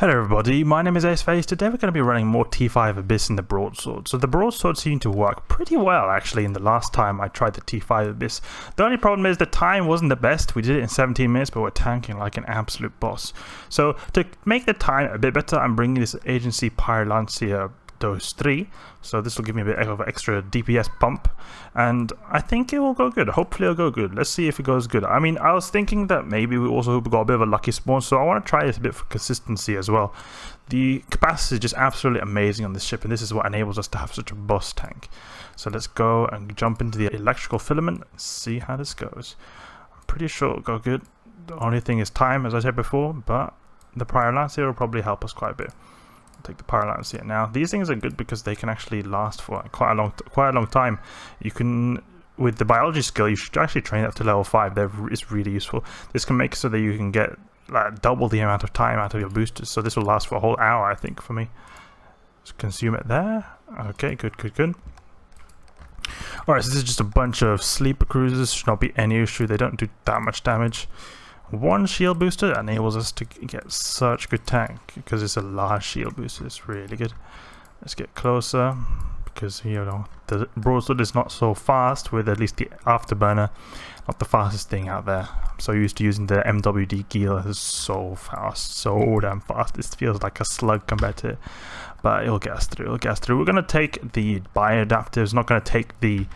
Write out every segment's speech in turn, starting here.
Hello everybody, my name is Aceface. Today we're going to be running more T5 Abyss in the Broadsword. So the Broadsword seemed to work pretty well actually in the last time I tried the T5 Abyss. The only problem is the time wasn't the best. We did it in 17 minutes but we're tanking like an absolute boss. So to make the time a bit better, I'm bringing this Agency Pyrolancer Dose 3, so this will give me a bit of extra DPS pump, and I think it will go good. Hopefully it'll go good. Let's see if it goes good. I mean, I was thinking that maybe we also got a bit of a lucky spawn, so I want to try this a bit for consistency as well. The Capacitor is just absolutely amazing on this ship, and this is what enables us to have such a boss tank. So let's go and jump into the electrical filament and see how this goes. I'm pretty sure it'll go good. The only thing is time, as I said before, but the Pyrolancer will probably help us quite a bit. Take the Pyrolancer now. These things are good because they can actually last for quite a long time. You can, with the biology skill, you should actually train up to level 5. It's really useful. This can make so that you can get like double the amount of time out of your boosters. So this will last for a whole hour, I think, for me. Just consume it there. Okay, good. Alright, so this is just a bunch of sleeper cruisers. Should not be any issue. They don't do that much damage. One shield booster enables us to get such good tank because it's a large shield booster. It's really good. Let's get closer because, you know, the Broadsword is not so fast, with at least the Afterburner not the fastest thing out there. I'm so used to using the MWD gear. It's so fast, so damn fast. This feels like a slug compared to it, but it'll get us through. We're going to take the bioadaptives, not going to take the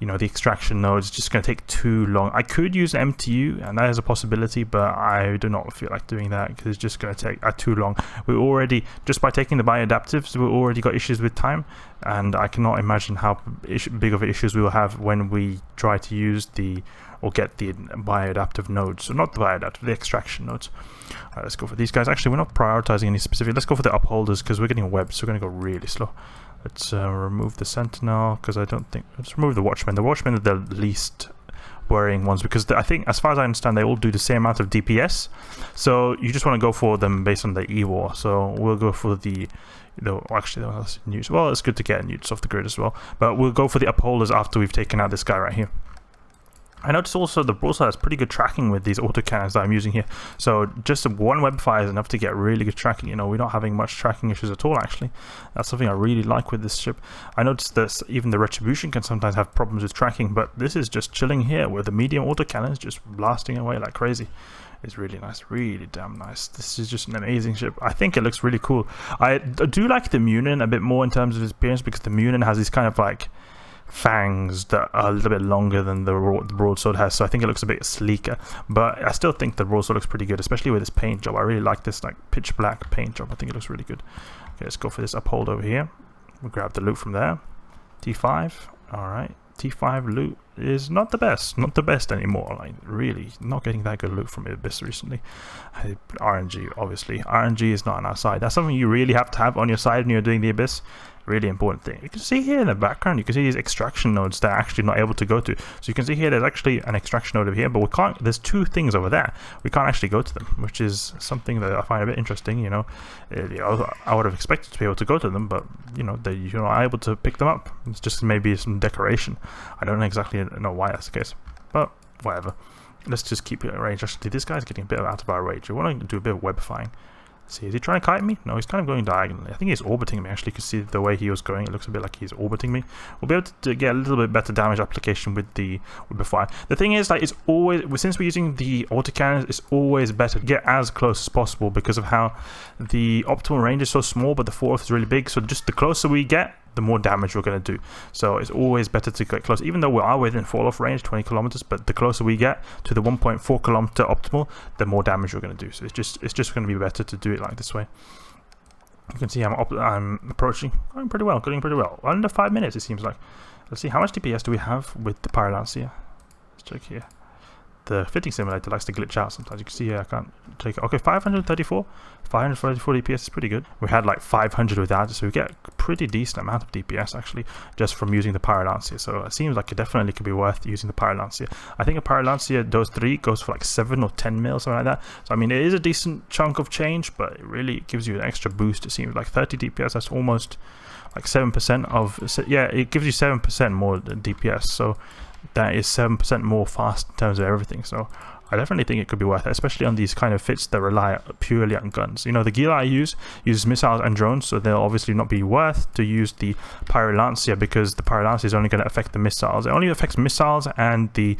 the extraction node. Is just going to take too long. I could use an MTU, and that is a possibility, but I do not feel like doing that because it's just going to take too long. We already, just by taking the bioadaptives, we already got issues with time, and I cannot imagine how big of issues we will have when we try to use or get the bioadaptive nodes. So not the bioadaptive, the extraction nodes. Alright, let's go for these guys. Actually, we're not prioritizing any specific. Let's go for the upholders because we're getting webbed, so we're going to go really slow. Let's remove the sentinel because I don't think. Let's remove the watchmen. The watchmen are the least worrying ones because I think, as far as I understand, they all do the same amount of DPS. So you just want to go for them based on the E-War. So we'll go for actually, that's news. Well, it's good to get newts off the grid as well. But we'll go for the upholders after we've taken out this guy right here. I noticed also the Broadsword has pretty good tracking with these autocannons that I'm using here. So just one Webifier is enough to get really good tracking. You know, we're not having much tracking issues at all, actually. That's something I really like with this ship. I noticed that even the Retribution can sometimes have problems with tracking, but this is just chilling here with the medium autocannons just blasting away like crazy. It's really nice, really damn nice. This is just an amazing ship. I think it looks really cool. I do like the Munin a bit more in terms of his appearance because the Munin has these kind of like fangs that are a little bit longer than the Broadsword has, so I think it looks a bit sleeker, but I still think the Broadsword looks pretty good, especially with this paint job. I really like this like pitch black paint job. I think it looks really good. Okay, let's go for this uphold over here. We'll grab the loot from there. T5. Alright, T5 loot is not the best anymore. Like, really not getting that good loot from Abyss recently. RNG, obviously. RNG is not on our side. That's something you really have to have on your side when you're doing the Abyss. Really important thing. You can see here in the background, you can see these extraction nodes that are actually not able to go to. So you can see here there's actually an extraction node over here, but we can't. There's two things over there. We can't actually go to them, which is something that I find a bit interesting. You know, I would have expected to be able to go to them, but you're not able to pick them up. It's just maybe some decoration. I don't exactly know why that's the case, but whatever. Let's just keep it at range. Actually, this guy's getting a bit out of our range. We want to do a bit of webifying. See, is he trying to kite me? No, he's kind of going diagonally. I think he's orbiting me, actually. You can see the way he was going. It looks a bit like he's orbiting me. We'll be able to get a little bit better damage application with the Webifier. The thing is, like, it's always, since we're using the autocannons, it's always better to get as close as possible because of how the optimal range is so small, but the fall-off is really big. So just the closer we get, the more damage we're going to do. So it's always better to get close, even though we are within fall-off range, 20 kilometers, but the closer we get to the 1.4 kilometer optimal, the more damage we're going to do. So it's just going to be better to do it like this way. You can see I'm approaching, going pretty well. Under 5 minutes, it seems like. Let's see, how much DPS do we have with the Pyrolancer? Let's check here. The fitting simulator likes to glitch out sometimes. You can see here I can't take it. Okay, 534 DPS is pretty good. We had like 500 without it, so we get a pretty decent amount of DPS actually just from using the Pyrolancer. So it seems like it definitely could be worth using the Pyrolancer. I think a Pyrolancer Dose 3 goes for like 7 or 10 mil, something like that. So I mean, it is a decent chunk of change, but it really gives you an extra boost. It seems like 30 DPS. That's almost like 7% of. Yeah, it gives you 7% more DPS. So that is 7% more fast in terms of everything. So I definitely think it could be worth it, especially on these kind of fits that rely purely on guns. You know, the Gila I uses missiles and drones, so they'll obviously not be worth to use the Pyrolancer, because the Pyrolancer is only going to affect the missiles. It only affects missiles and the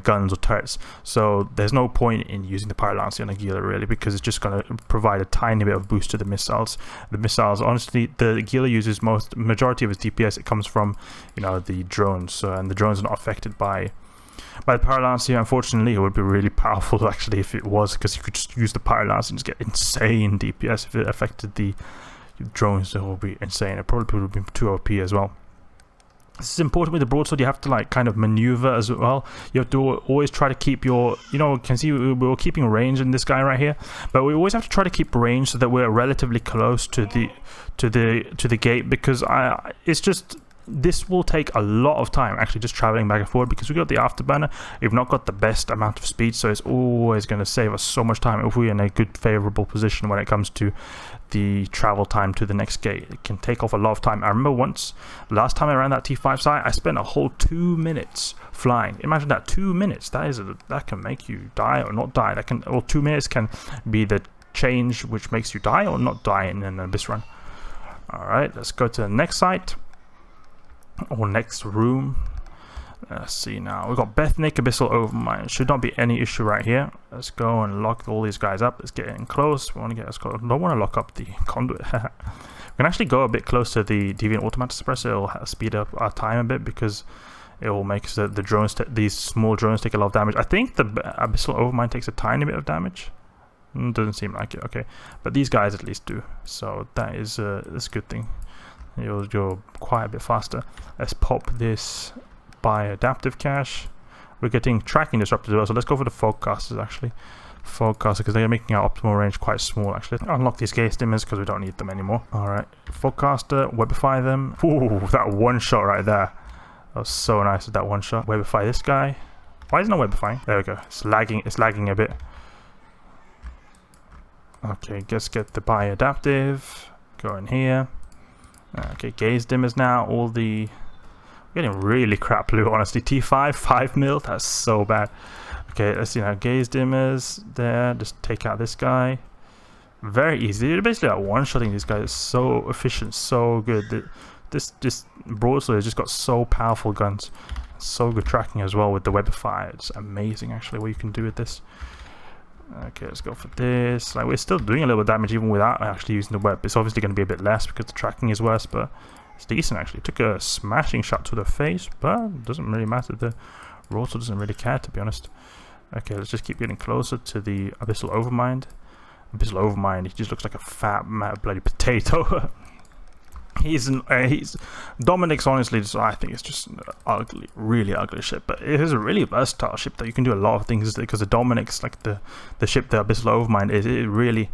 guns or turrets, so there's no point in using the Pyrolancer on a Gila really, because it's just going to provide a tiny bit of boost to the missiles. The missiles, honestly, the Gila uses majority of its DPS. It comes from, you know, the drones, and the drones are not affected by the Pyrolancer. Unfortunately, it would be really powerful actually if it was, because you could just use the Pyrolancer and just get insane DPS. If it affected the drones, it would be insane. It probably would be too OP as well. This is important with the broadsword. You have to like kind of maneuver as well. You have to always try to keep your, you know, you can see we're keeping range in this guy right here, but we always have to try to keep range so that we're relatively close to the gate, because it's just, this will take a lot of time actually just traveling back and forth, because we got the Afterburner. We've not got the best amount of speed, so it's always going to save us so much time if we're in a good favorable position when it comes to the travel time to the next gate. It can take off a lot of time. I remember once, last time I ran that T5 site, I spent a whole 2 minutes flying. Imagine that, 2 minutes. That can make you die or not die. Or 2 minutes can be the change which makes you die or not die in an Abyss run. All right, let's go to the next site. Or next room. Let's see now. We've got Bethnic Abyssal Overmind. Should not be any issue right here. Let's go and lock all these guys up. Let's get in close. We want to get as close. Don't want to lock up the conduit. We can actually go a bit closer to the Deviant Automatic Suppressor. It'll speed up our time a bit, because it will make the drones, these small drones, take a lot of damage. I think the Abyssal Overmind takes a tiny bit of damage. Doesn't seem like it. Okay, but these guys at least do. So that is that's a good thing. You're quite a bit faster. Let's pop this by adaptive cache. We're getting tracking disrupted as well, so let's go for the Fogcasters actually. Fogcaster, because they're making our optimal range quite small actually. Unlock these gaze dimmers because we don't need them anymore. Alright, Fogcaster, Webify them. Ooh, that one shot right there. That was so nice with that one shot. Webify this guy. Why isn't it webifying? There we go. It's lagging a bit. Okay, let's get the by adaptive. Go in here. Okay, gaze dimmers now. We're getting really crap loot, honestly. T5, 5 mil, that's so bad. Okay, let's see now. Gaze dimmers there. Just take out this guy. Very easy. You're basically like one-shotting these guys. It's so efficient, so good. This broadsword has just got so powerful guns. So good tracking as well with the Webifier. It's amazing actually what you can do with this. Okay, let's go for this. Like, we're still doing a little bit of damage even without actually using the web. It's obviously going to be a bit less because the tracking is worse, but it's decent actually. Took a smashing shot to the face, but it doesn't really matter. The broadsword doesn't really care, to be honest. Okay, let's just keep getting closer to the Abyssal Overmind. Abyssal Overmind, he just looks like a fat bloody potato. Dominic's honestly just, I think it's just an ugly, really ugly ship, but it is a really versatile ship that you can do a lot of things, because the Dominic's like the ship, the Abyssal Overmind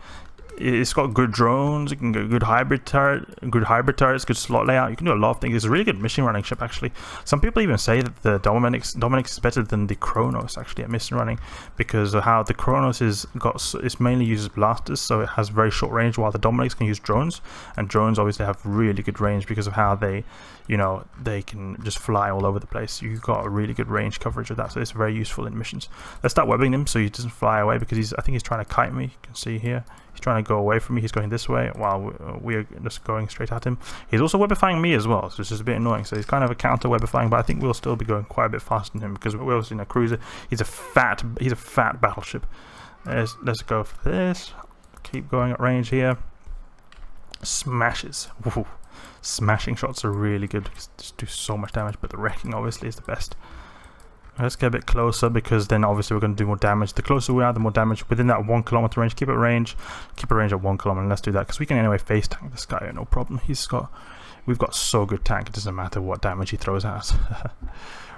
it's got good drones. You can get good hybrid turrets, good slot layout. You can do a lot of things. It's a really good mission running ship actually. Some people even say that the Dominic's is better than the Kronos actually at mission running, because of how the Kronos it mainly uses blasters, so it has very short range, while the Dominic's can use drones, and drones obviously have really good range because of how they can just fly all over the place. You've got a really good range coverage of that, so it's very useful in missions. Let's start webbing him so he doesn't fly away, because I think he's trying to kite me. You can see here. He's trying to go away from me. He's going this way while we're just going straight at him. He's also webifying me as well, so it's just a bit annoying. So he's kind of a counter webifying, but I think we'll still be going quite a bit faster than him, because we're also in a cruiser. He's a fat battleship. Let's go for this. Keep going at range here. Smashes. Woo. Smashing shots are really good, because they just do so much damage, but the wrecking obviously is the best. Let's get a bit closer, because then obviously we're going to do more damage. The closer we are, the more damage within that 1 kilometer range. Keep it range at 1 kilometer, and let's do that, because we can anyway face tank this guy, no problem. We've got so good tank, it doesn't matter what damage he throws at us.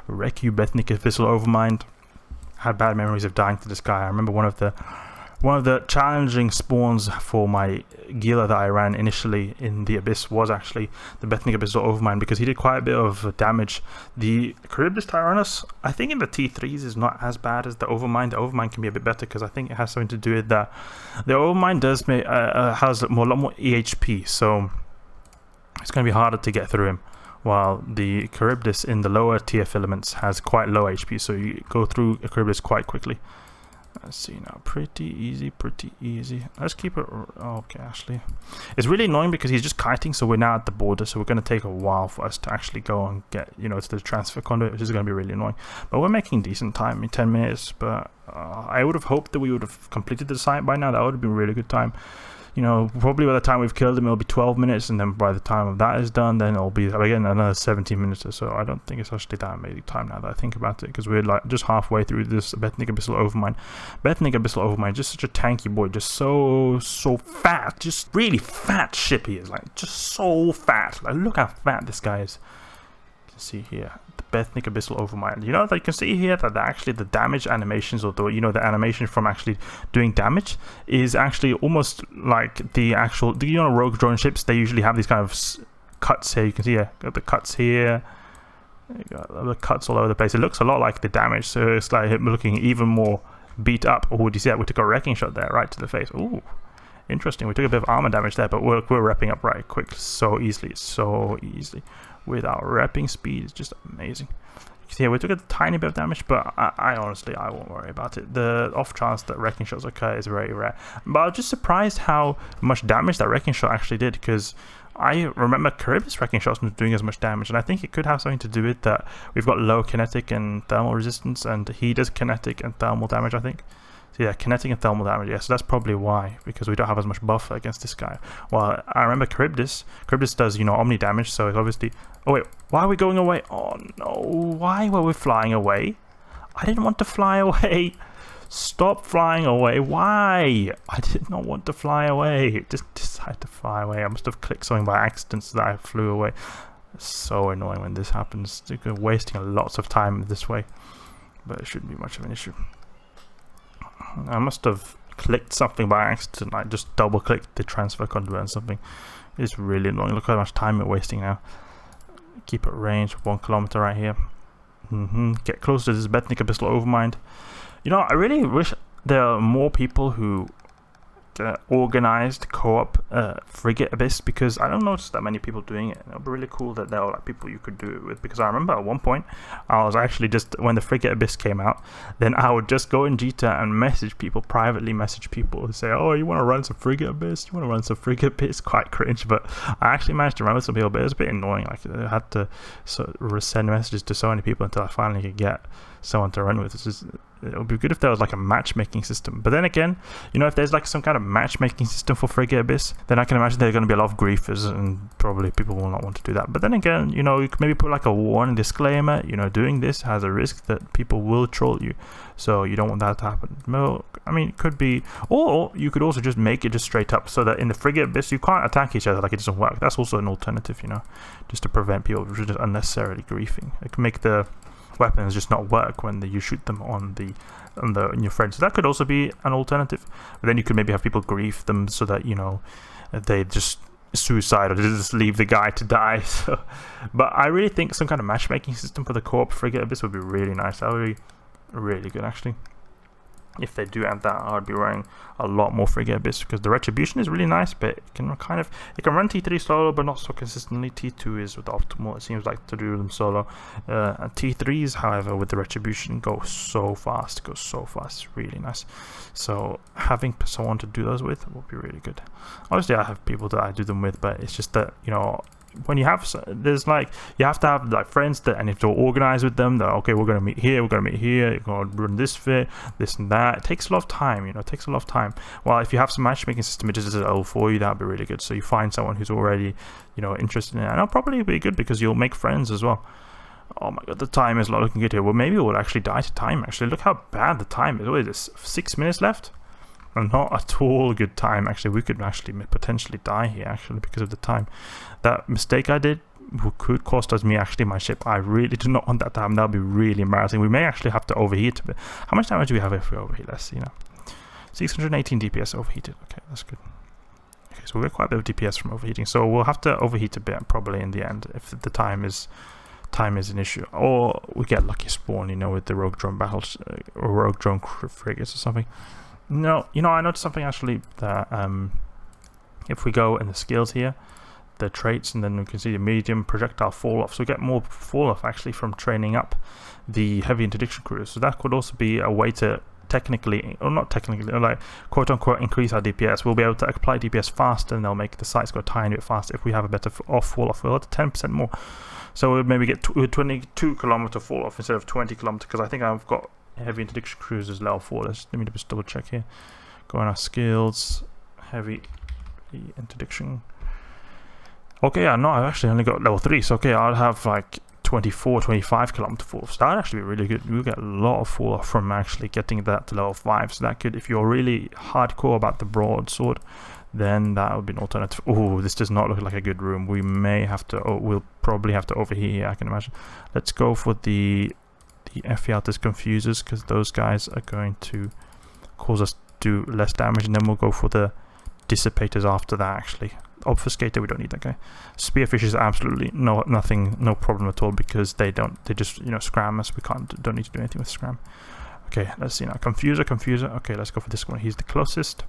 Wreck you, Bethnic Abyssal Overmind. I had bad memories of dying to this guy. I remember one of the challenging spawns for my Gila that I ran initially in the Abyss was actually the Bethnic Abyssal Overmind, because he did quite a bit of damage. The Charybdis Tyrannus, I think in the T3s, is not as bad as the Overmind. The Overmind can be a bit better, because I think it has something to do with that. The Overmind has a lot more EHP, so it's going to be harder to get through him, while the Charybdis in the lower tier filaments has quite low HP, so you go through a Charybdis quite quickly. Let's see now. Pretty easy, pretty easy. Let's keep it. Okay, actually, it's really annoying because he's just kiting, so we're now at the border, so we're going to take a while for us to actually go and get, you know, to the transfer conduit, which is going to be really annoying. But we're making decent time in 10 minutes. But I would have hoped that we would have completed the site by now. That would have been a really good time. You know, probably by the time we've killed him, it'll be 12 minutes, and then by the time that is done, then it'll be, again, another 17 minutes or so. I don't think it's actually that amazing time now that I think about it, because we're like just halfway through this Bethnic Abyssal Overmind. Bethnic Abyssal Overmind, just such a tanky boy, just so fat, just really fat ship he is, like, just so fat. Like, look how fat this guy is. You can see here. Bethnic Abyssal Overmind. You know, that you can see here that actually the damage animations, or the, you know, the animation from actually doing damage is actually almost like the actual, you know, rogue drone ships, they usually have these kind of cuts here. You can see here, got the cuts here, you got the cuts all over the place. It looks a lot like the damage, so it's like him looking even more beat up. Oh, would you see that? We took a wrecking shot there right to the face. Ooh, interesting. We took a bit of armor damage there, but we're wrapping up right quick, so easily, with our wrapping speed. It's just amazing. You can see here, we took a tiny bit of damage, but I honestly, I won't worry about it. The off chance that wrecking shots occur is very rare. But I was just surprised how much damage that wrecking shot actually did, because I remember Charybdis wrecking shots not doing as much damage, and I think it could have something to do with that we've got low kinetic and thermal resistance, and he does kinetic and thermal damage, I think. So yeah, kinetic and thermal damage, yeah, so that's probably why, because we don't have as much buffer against this guy. Well, I remember Charybdis does, you know, omni damage, so it's obviously... Oh wait, why are we going away? Oh no, why were we flying away? I didn't want to fly away. Stop flying away. Why? I did not want to fly away. Just decided to fly away. I must have clicked something by accident so that I flew away. It's so annoying when this happens. You're wasting lots of time this way, but it shouldn't be much of an issue. I must have clicked something by accident. I just double clicked the transfer conduit and something. It's really annoying. Look how much time we're wasting now. Keep it range 1 kilometer right here. Get close to this Bethnic Abyssal Overmind. You know, I really wish there are more people who organized co-op frigate abyss, because I don't notice that many people doing it. It would be really cool that there are like people you could do it with, because I remember at one point I was actually just, when the frigate abyss came out, then I would just go in Jita and message people, privately message people and say, oh, you want to run some frigate abyss, you want to run some frigate abyss. Quite cringe, but I actually managed to remember some people, but it was a bit annoying. Like, I had to send messages to so many people until I finally could get someone to run with. It would be good if there was like a matchmaking system, but then again, you know, if there's like some kind of matchmaking system for Frigate Abyss, then I can imagine there are going to be a lot of griefers, and probably people will not want to do that. But then again, you know, you could maybe put like a warning disclaimer, you know, doing this has a risk that people will troll you, so you don't want that to happen. Well, I mean, it could be, or you could also just make it just straight up, so that in the Frigate Abyss you can't attack each other, like it doesn't work. That's also an alternative, you know, just to prevent people from just unnecessarily griefing. It can make the weapons just not work when you shoot them on your friends. So that could also be an alternative. But then you could maybe have people grief them so that, you know, they just suicide or they just leave the guy to die. So, but I really think some kind of matchmaking system for the co-op Frigate Abyss would be really nice. That would be really good, actually. If they do add that, I'd be running a lot more Frigate Abyss, because the Retribution is really nice, but it can run T3 solo, but not so consistently. T2 is with the optimal, it seems like, to do them solo. And T3s, however, with the Retribution go so fast. It's really nice. So having someone to do those with would be really good. Obviously, I have people that I do them with, but it's just that, you know, when you have, there's like, you have to have like friends that, and if you're organized with them, that okay, we're going to meet here, you're going to run this fit, this and that. It takes a lot of time, you know, Well, if you have some matchmaking system, it just does it all for you. That'd be really good. So you find someone who's already, you know, interested in it, and it'll probably be good because you'll make friends as well. Oh my god, the time is not looking good here. Well, maybe we'll actually die to time. Actually, look how bad the time is. What is this? 6 minutes left? And not at all good time. Actually, we could actually potentially die here, actually, because of the time. That mistake I did could cost us actually my ship. I really do not want that to happen. That would be really embarrassing. We may actually have to overheat a bit. How much damage do we have if we overheat? Let's see now. 618 DPS overheated. Okay, that's good. Okay, so we get quite a bit of DPS from overheating. So we'll have to overheat a bit probably in the end if the time is an issue, or we get lucky spawn, you know, with the rogue drone battles or rogue drone frigates or something. No, you know, I noticed something actually that if we go in the skills here, the traits, and then we can see the medium projectile fall off, so we get more fall off actually from training up the heavy interdiction crews. So that could also be a way to technically, or not technically, like quote unquote increase our DPS. We'll be able to apply DPS faster, and they'll make the sights go a tiny bit faster if we have a better fall off. We'll have 10% more. So we'll maybe get 22 kilometer fall off instead of 20 kilometer, because I think I've got heavy interdiction cruisers level 4. Let me just double check here. Go on our skills, heavy interdiction. Okay, yeah, no, I've actually only got level 3, so okay, I'll have like 24, 25 kilometer fall off. So that'd actually be really good. We'll get a lot of fall off from actually getting that to level 5. So that could, if you're really hardcore about the broadsword, then that would be an alternative. Oh, this does not look like a good room. We may have to, we'll probably have to overheat here, I can imagine. Let's go for the Ephialtes confusers, because those guys are going to cause us to do less damage, and then we'll go for the dissipators after that. Actually, obfuscator, we don't need that guy. Spearfish is absolutely no problem at all, because they just, you know, scram us. We don't need to do anything with scram. Okay, let's see now. Confuser. Okay, let's go for this one. He's the closest.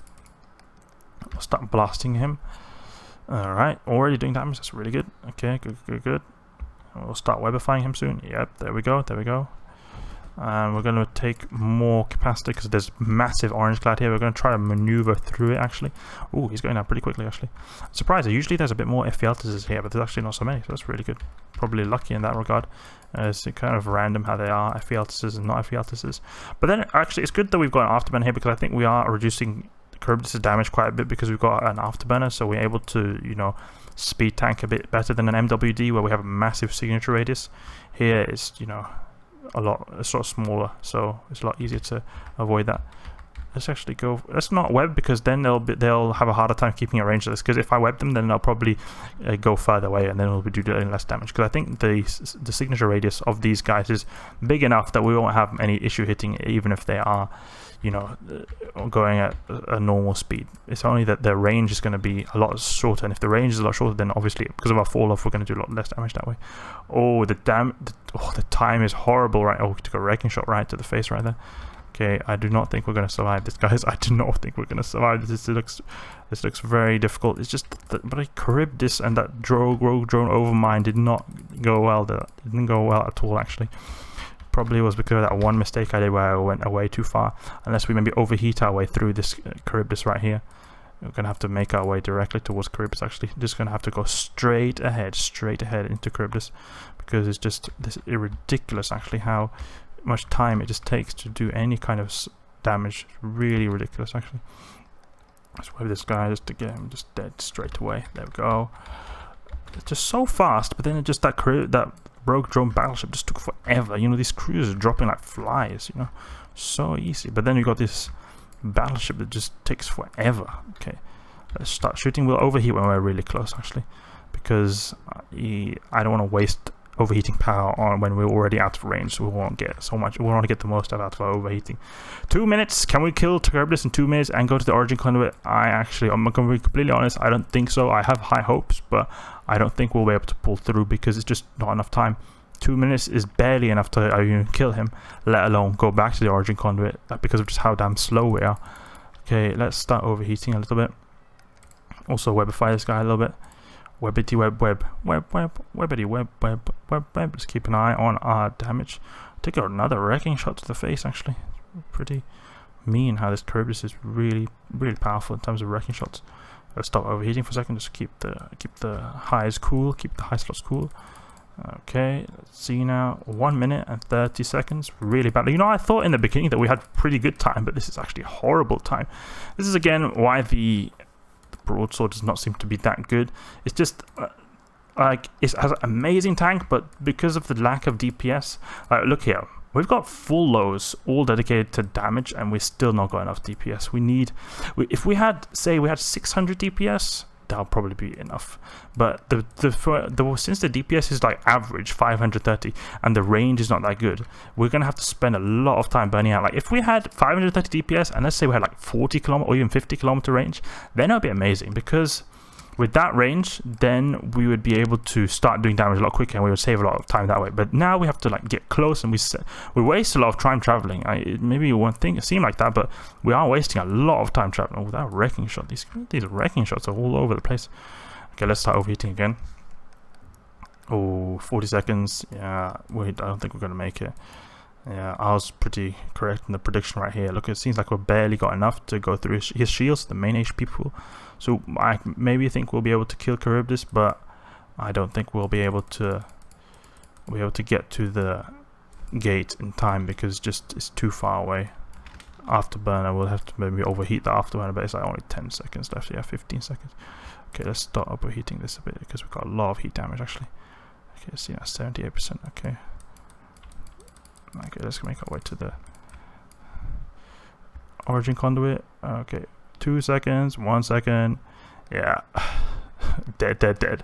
We'll start blasting him. Alright, already doing damage. That's really good. Okay, good. We'll start webifying him soon. Yep, there we go. And we're going to take more capacitor, because there's massive orange cloud here. We're going to try to maneuver through it, actually. Oh, he's going down pretty quickly, actually. Surprised. Usually there's a bit more Ephialtes here, but there's actually not so many, so that's really good. Probably lucky in that regard. It's kind of random how they are Ephialtes and not Ephialtes. But then, actually, it's good that we've got an Afterburner here, because I think we are reducing Charybdis' damage quite a bit, because we've got an Afterburner, so we're able to, you know, speed tank a bit better than an MWD, where we have a massive signature radius. Here is, you know, it's sort of smaller, so it's a lot easier to avoid that. Let's actually go. Let's not web, because then they'll have a harder time keeping a range of this. Because if I web them, then they'll probably go further away, and then we'll be doing less damage. Because I think the signature radius of these guys is big enough that we won't have any issue hitting, even if they are, you know, going at a normal speed. It's only that their range is going to be a lot shorter, and if the range is a lot shorter, then obviously because of our fall off, we're going to do a lot less damage that way. Oh, the time is horrible, right? Oh, we took a wrecking shot right to the face right there. Okay, I do not think we're going to survive this, guys. I do not think we're going to survive this. This looks very difficult. It's just that, but I Charybdis and that rogue drone over mine did not go well. That didn't go well at all, actually. Probably was because of that one mistake I did where I went away too far. Unless we maybe overheat our way through this Charybdis right here. We're going to have to make our way directly towards Charybdis, actually. Just going to have to go straight ahead into Charybdis. Because it's just ridiculous, actually, how much time it just takes to do any kind of damage. Really ridiculous, actually. Let's wave this guy just to get him just dead straight away. There we go. It's just so fast, but then it just that rogue drone battleship just took forever. You know, these cruisers are dropping like flies, you know, so easy. But then you got this battleship that just takes forever. Okay, let's start shooting. We'll overheat when we're really close, actually, because I don't want to waste overheating power on when we're already out of range, so we won't get so much. We want to get the most out of our overheating. 2 minutes. Can we kill Charybdis in 2 minutes and go to the origin conduit? I'm going to be completely honest, I don't think so. I have high hopes, but I don't think we'll be able to pull through, because it's just not enough time. 2 minutes is barely enough to even kill him, let alone go back to the origin conduit, because of just how damn slow we are. Okay, let's start overheating a little bit. Also webify this guy a little bit. Webbity webbity web. Just keep an eye on our damage. Take another wrecking shot to the face, actually. Pretty mean how this Charybdis is really powerful in terms of wrecking shots. Let's stop overheating for a second, just keep the highs cool, keep the high slots cool. Okay, let's see now. 1 minute and 30 seconds. Really bad. You know, I thought in the beginning that we had pretty good time, but this is actually horrible time. This is again why the broadsword does not seem to be that good. It's just like it has an amazing tank, but because of the lack of DPS, look here, we've got full lows all dedicated to damage, and we're still not got enough DPS. If we had, say, we had 600 DPS, that'll probably be enough. But since the DPS is like average 530 and the range is not that good, we're gonna have to spend a lot of time burning out. Like if we had 530 DPS and let's say we had like 40 kilometer or even 50 kilometer range, then it'd be amazing, because with that range, then we would be able to start doing damage a lot quicker, and we would save a lot of time that way. But now we have to like get close, and we waste a lot of time traveling. Maybe you won't seem like that, but we are wasting a lot of time traveling without wrecking shot. These wrecking shots are all over the place. Okay, let's start overheating again. Oh, 40 seconds. Yeah, wait, I don't think we're gonna make it. Yeah, I was pretty correct in the prediction right here. Look, it seems like we've barely got enough to go through his shields, the main HP pool. So I maybe think we'll be able to kill Charybdis, but I don't think we'll be able to get to the gate in time because just it's too far away. Afterburner, we'll have to maybe overheat the afterburner, but it's like only 10 seconds left. Yeah, 15 seconds. Okay, let's start overheating this a bit because we've got a lot of heat damage actually. Okay, see, that's 78%. Okay. Okay, let's make our way to the origin conduit. Okay, 2 seconds, 1 second. Yeah, dead.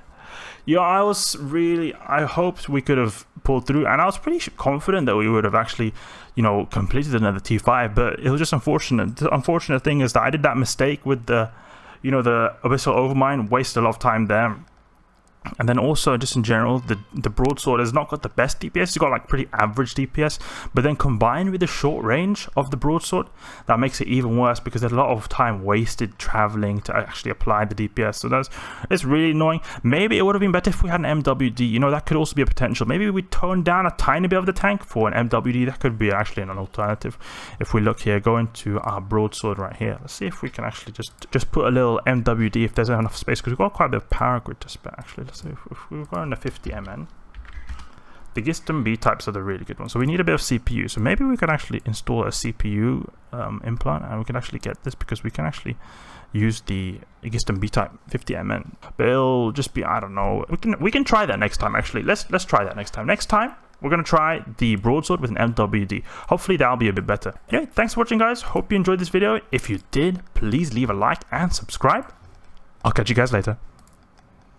Yeah, I hoped we could have pulled through, and I was pretty confident that we would have actually, you know, completed another T5, but it was just unfortunate. The unfortunate thing is that I did that mistake with the, you know, the Abyssal Overmind, wasted a lot of time there. And then also, just in general, the Broadsword has not got the best DPS. It's got like pretty average DPS. But then combined with the short range of the Broadsword, that makes it even worse because there's a lot of time wasted traveling to actually apply the DPS. So it's really annoying. Maybe it would have been better if we had an MWD. You know, that could also be a potential. Maybe we tone down a tiny bit of the tank for an MWD. That could be actually an alternative. If we look here, go into our Broadsword right here. Let's see if we can actually just put a little MWD if there's enough space, because we've got quite a bit of power grid to spare actually. So if we're going to 50 MN, the Gistum B types are the really good ones. So we need a bit of CPU. So maybe we can actually install a CPU implant, and we can actually get this because we can actually use the Gistum B type 50 MN. But it'll just be, I don't know. We can try that next time actually. Let's try that next time. Next time we're gonna try the Broadsword with an MWD. Hopefully that'll be a bit better. Anyway, thanks for watching, guys. Hope you enjoyed this video. If you did, please leave a like and subscribe. I'll catch you guys later.